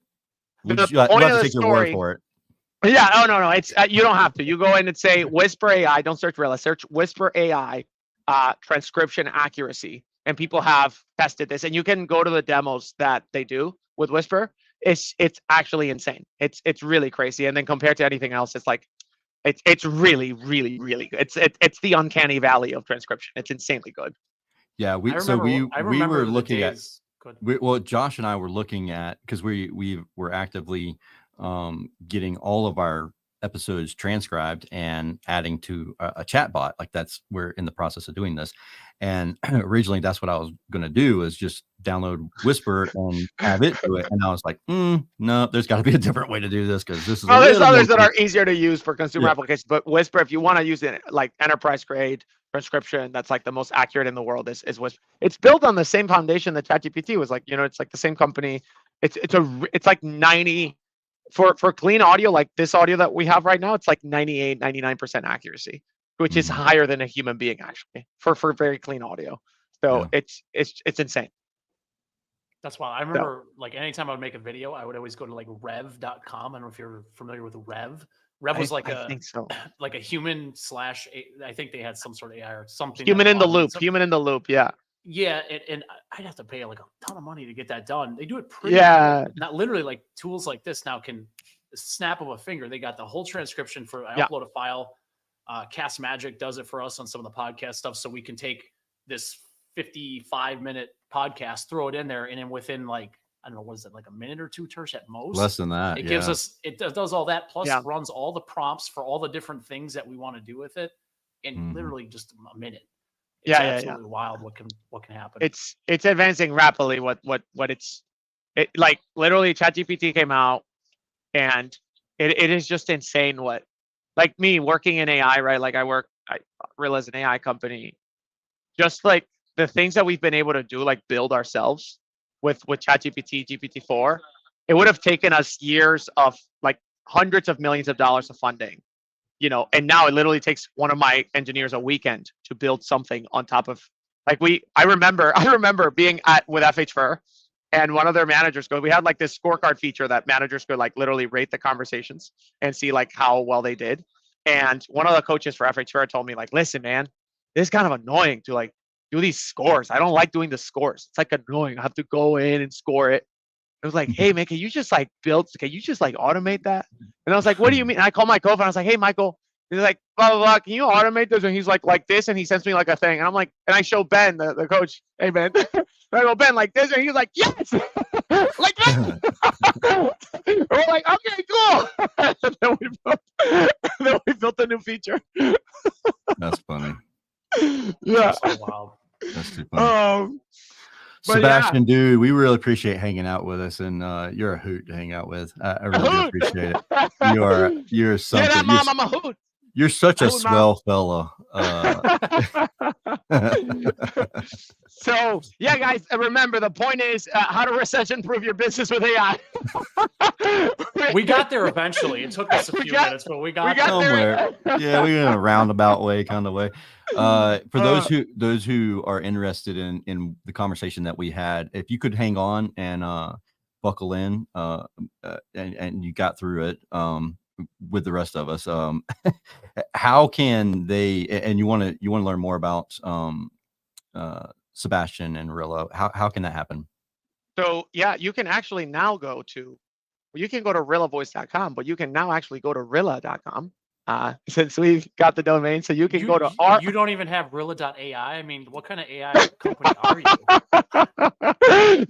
you have to take your word for it. Yeah. Oh no. It's you don't have to. You go in and say Whisper AI. Don't search Rilla. Search Whisper AI transcription accuracy. And people have tested this. And you can go to the demos that they do with Whisper. It's actually insane. It's really crazy. And then compared to anything else, it's like it's really good. It's the uncanny valley of transcription. It's insanely good. Yeah. We were looking at. Well, Josh and I were looking at, because we were actively getting all of our episodes transcribed and adding to a chat bot. Like we're in the process of doing this. And originally that's what I was going to do, is just download Whisper and have it do it. And I was like, no, there's got to be a different way to do this, because this is. Well, there's others that are easier to use for consumer applications, but Whisper, if you want to use it like enterprise grade transcription, that's like the most accurate in the world is Whisper. It's built on the same foundation that ChatGPT was like. It's like the same company. It's like 90 for clean audio, like this audio that we have right now. It's like 99% accuracy, which is higher than a human being actually for very clean audio. So it's insane. That's why I remember like anytime I would make a video, I would always go to like rev.com. I don't know if you're familiar with Rev. Rev was like a human / I think they had some sort of AI or something. Human in the loop. Yeah. Yeah, and I'd have to pay like a ton of money to get that done. They do it pretty not literally, like tools like this now can snap of a finger. They got the whole transcription for I upload a file. Cast Magic does it for us on some of the podcast stuff, so we can take this 55-minute podcast, throw it in there, and then within like I don't know, what is it, like a minute or two, Tersh, at most? Less than that. It gives us, it does all that, plus runs all the prompts for all the different things that we want to do with it in literally just a minute. It's absolutely wild what can happen. It's advancing rapidly. What it's like literally ChatGPT came out, and it is just insane. What, like me working in AI, right? Like Rilla is an AI company. Just like the things that we've been able to do, like build ourselves with ChatGPT, GPT-4, it would have taken us years of like hundreds of millions of dollars of funding, and now it literally takes one of my engineers a weekend to build something on top of I remember being with FH Fur, and one of their managers we had like this scorecard feature that managers could like literally rate the conversations and see like how well they did. And one of the coaches for FH Fur told me like, listen, man, this is kind of annoying to like do these scores. I don't like doing the scores. It's like annoying. I have to go in and score it. It was like, hey man, can you just like automate that? And I was like, what do you mean? And I called my co-founder. I was like, hey Michael, he's like, blah, blah, blah. Can you automate this? And he's like this. And he sends me like a thing. And I'm like, and I show Ben, the coach, hey Ben, I go, Ben, like this. And he's like, yes, like that. We're like, okay, cool. And then we built a new feature. That's funny. Yeah. That's so wild. That's too funny. Sebastion, dude, we really appreciate hanging out with us, and you're a hoot to hang out with. I really appreciate it. You're something. Yeah, Mom, I'm a hoot. You're such a swell fella. So yeah, guys, remember the point is how to recession-proof your business with AI. We got there eventually. It took us a few minutes, but we got somewhere. Yeah, we in a roundabout way, kind of way. For those who are interested in the conversation that we had, if you could hang on and buckle in, and you got through it with the rest of us, how can they? And you want to learn more about Sebastion and Rilla. How can that happen? So yeah, you can actually now go to rilavoice.com, but you can now actually go to rilla.com. Since we've got the domain, so you can go to our. You don't even have Rilla.ai. I mean, what kind of AI company are you?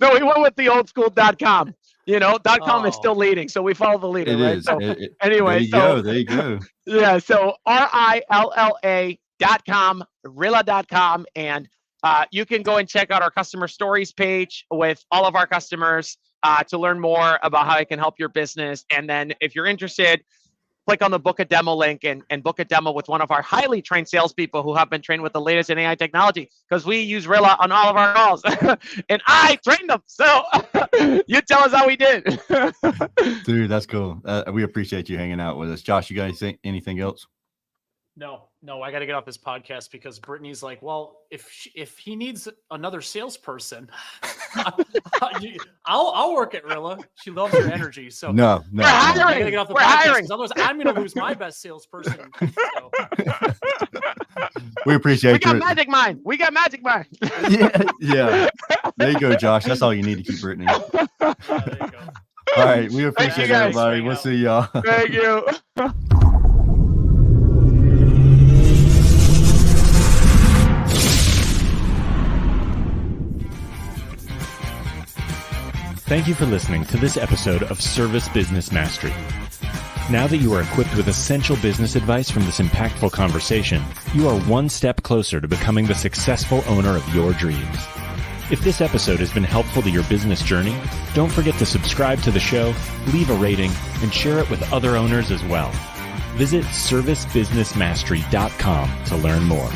No, we went with the old school .com. .com is still leading, so we follow the leader. It right? is. So, anyway, there you go. Yeah, so RILLA.com, Rilla.com, and you can go and check out our customer stories page with all of our customers to learn more about how it can help your business. And then if you're interested, click on the book a demo link and book a demo with one of our highly trained salespeople who have been trained with the latest in AI technology, because we use Rilla on all of our calls. And I trained them. So you tell us how we did. Dude, that's cool. We appreciate you hanging out with us. Josh, you guys think anything else? No, I got to get off this podcast because Brittany's like, well, if he needs another salesperson, I'll work at Rilla. She loves your energy. So no. We're hiring. I got to get off the podcast. Otherwise, I'm going to lose my best salesperson. So. We appreciate it. We got Magic Mind. Yeah. There you go, Josh. That's all you need to keep Brittany. There you go. All right. We appreciate it, everybody. We'll see y'all. Thank you. Thank you for listening to this episode of Service Business Mastery. Now that you are equipped with essential business advice from this impactful conversation, you are one step closer to becoming the successful owner of your dreams. If this episode has been helpful to your business journey, don't forget to subscribe to the show, leave a rating, and share it with other owners as well. Visit servicebusinessmastery.com to learn more.